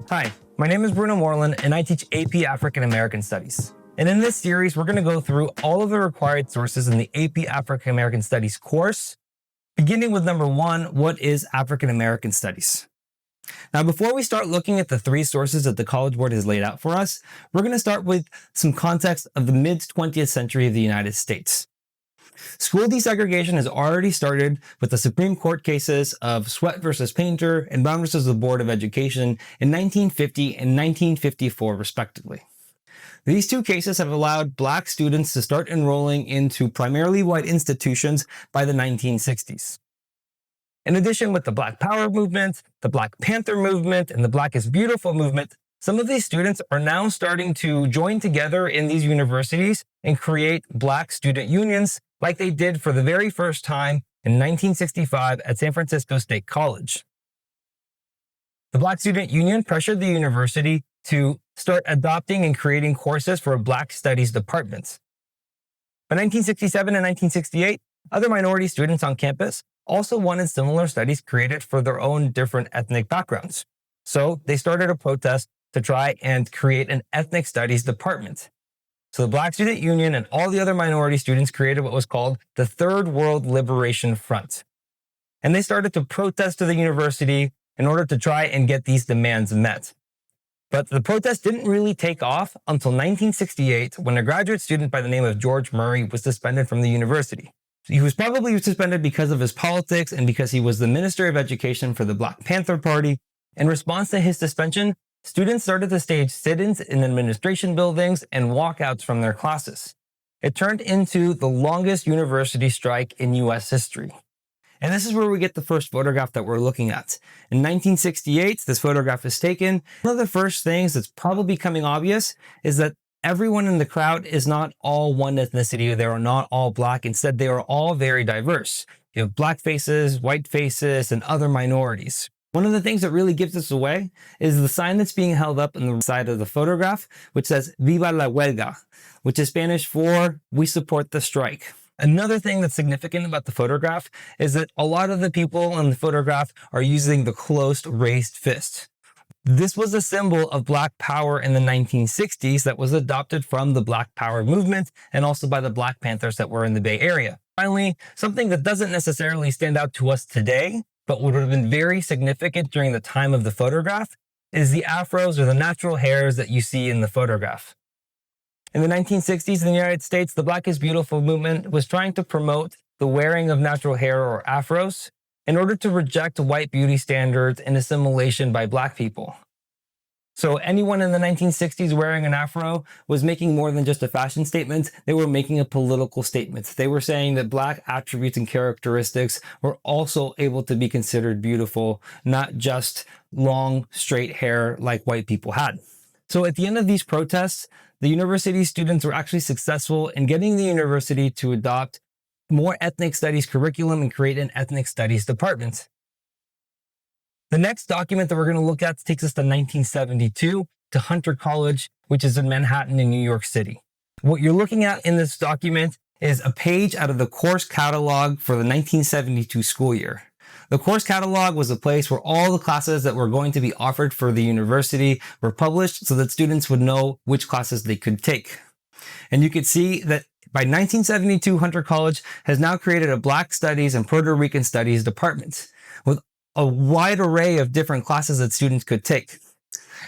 Hi, my name is Bruno Moreland and I teach AP African American Studies. And in this series, we're going to go through all of the required sources in the AP African American Studies course, beginning with number 1, what is African American Studies? Now, before we start looking at the 3 sources that the College Board has laid out for us, we're going to start with some context of the mid-20th century of the United States. School desegregation has already started with the Supreme Court cases of Sweat versus Painter and Brown versus the Board of Education in 1950 and 1954, respectively. These 2 cases have allowed Black students to start enrolling into primarily white institutions by the 1960s. In addition, with the Black Power movement, the Black Panther movement, and the Black is Beautiful movement, some of these students are now starting to join together in these universities and create Black student unions like they did for the very first time in 1965 at San Francisco State College. The Black Student Union pressured the university to start adopting and creating courses for Black Studies departments. By 1967 and 1968, other minority students on campus also wanted similar studies created for their own different ethnic backgrounds. So they started a protest to try and create an ethnic studies department. So the Black Student Union and all the other minority students created what was called the Third World Liberation Front. And they started to protest to the university in order to try and get these demands met. But the protest didn't really take off until 1968, when a graduate student by the name of George Murray was suspended from the university. He was probably suspended because of his politics and because he was the Minister of Education for the Black Panther Party. In response to his suspension, students started to stage sit-ins in administration buildings and walkouts from their classes. It turned into the longest university strike in U.S. history. And this is where we get the first photograph that we're looking at. In 1968, this photograph is taken. One of the first things that's probably becoming obvious is that everyone in the crowd is not all one ethnicity. They are not all Black. Instead, they are all very diverse. You have Black faces, white faces, and other minorities. One of the things that really gives this away is the sign that's being held up on the side of the photograph, which says Viva la Huelga, which is Spanish for "We support the strike." Another thing that's significant about the photograph is that a lot of the people in the photograph are using the closed raised fist. This was a symbol of Black power in the 1960s that was adopted from the Black Power movement and also by the Black Panthers that were in the Bay Area. Finally, something that doesn't necessarily stand out to us today, but would have been very significant during the time of the photograph, is the afros or the natural hairs that you see in the photograph. In the 1960s in the United States, the Black is Beautiful movement was trying to promote the wearing of natural hair or afros in order to reject white beauty standards and assimilation by Black people. So anyone in the 1960s wearing an afro was making more than just a fashion statement. They were making a political statement. They were saying that Black attributes and characteristics were also able to be considered beautiful, not just long, straight hair like white people had. So at the end of these protests, the university students were actually successful in getting the university to adopt more ethnic studies curriculum and create an ethnic studies department. The next document that we're going to look at takes us to 1972 to Hunter College, which is in Manhattan in New York City. What you're looking at in this document is a page out of the course catalog for the 1972 school year. The course catalog was a place where all the classes that were going to be offered for the university were published so that students would know which classes they could take. And you could see that by 1972, Hunter College has now created a Black Studies and Puerto Rican Studies department with a wide array of different classes that students could take.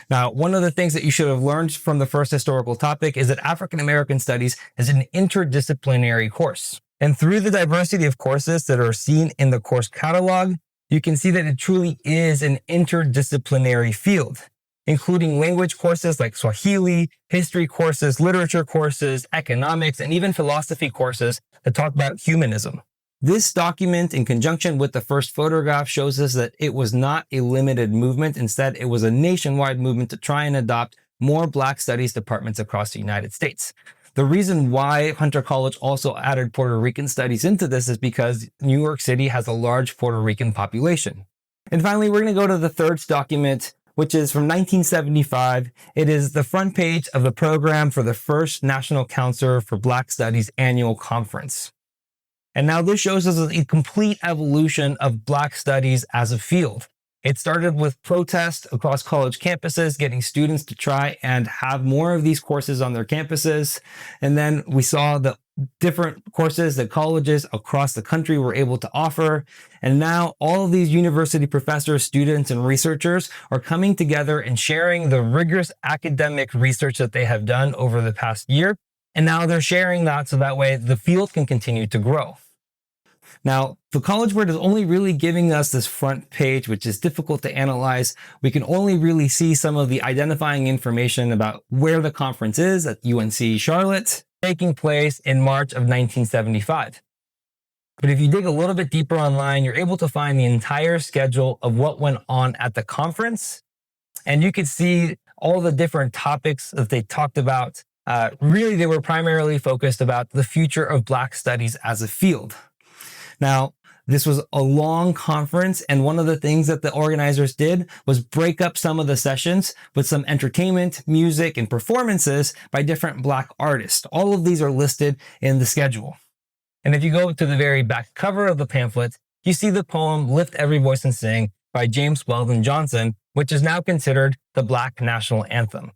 Now, one of the things that you should have learned from the first historical topic is that African American Studies is an interdisciplinary course. And through the diversity of courses that are seen in the course catalog, you can see that it truly is an interdisciplinary field, including language courses like Swahili, history courses, literature courses, economics, and even philosophy courses that talk about humanism. This document, in conjunction with the first photograph, shows us that it was not a limited movement. Instead, it was a nationwide movement to try and adopt more Black studies departments across the United States. The reason why Hunter College also added Puerto Rican studies into this is because New York City has a large Puerto Rican population. And finally, we're going to go to the third document, which is from 1975. It is the front page of the program for the first National Council for Black Studies annual conference. And now this shows us a complete evolution of Black studies as a field. It started with protests across college campuses, getting students to try and have more of these courses on their campuses. And then we saw the different courses that colleges across the country were able to offer. And now all of these university professors, students, and researchers are coming together and sharing the rigorous academic research that they have done over the past year. And now they're sharing that so that way the field can continue to grow. Now, the College Board is only really giving us this front page, which is difficult to analyze. We can only really see some of the identifying information about where the conference is at UNC Charlotte, taking place in March of 1975. But if you dig a little bit deeper online, you're able to find the entire schedule of what went on at the conference. And you could see all the different topics that they talked about. Really, they were primarily focused about the future of Black studies as a field. Now, this was a long conference, and one of the things that the organizers did was break up some of the sessions with some entertainment, music, and performances by different Black artists. All of these are listed in the schedule. And if you go to the very back cover of the pamphlet, you see the poem Lift Every Voice and Sing by James Weldon Johnson, which is now considered the Black national anthem.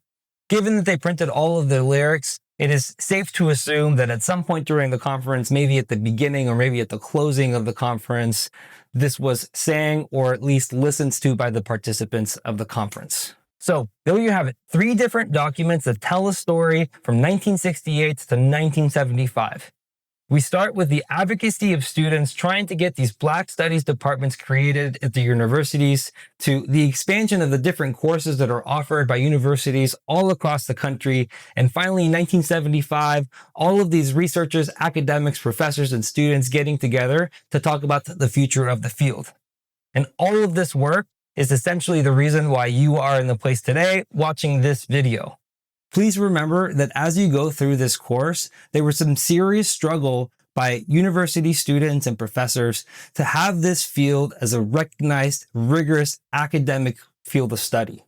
Given that they printed all of the lyrics, it is safe to assume that at some point during the conference, maybe at the beginning or maybe at the closing of the conference, this was sang or at least listened to by the participants of the conference. So there you have it, 3 different documents that tell a story from 1968 to 1975. We start with the advocacy of students trying to get these Black studies departments created at the universities, to the expansion of the different courses that are offered by universities all across the country. And finally, in 1975, all of these researchers, academics, professors, and students getting together to talk about the future of the field. And all of this work is essentially the reason why you are in the place today watching this video. Please remember that as you go through this course, there was some serious struggle by university students and professors to have this field as a recognized, rigorous academic field of study.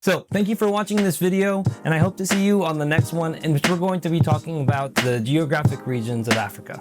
So thank you for watching this video, and I hope to see you on the next one, in which we're going to be talking about the geographic regions of Africa.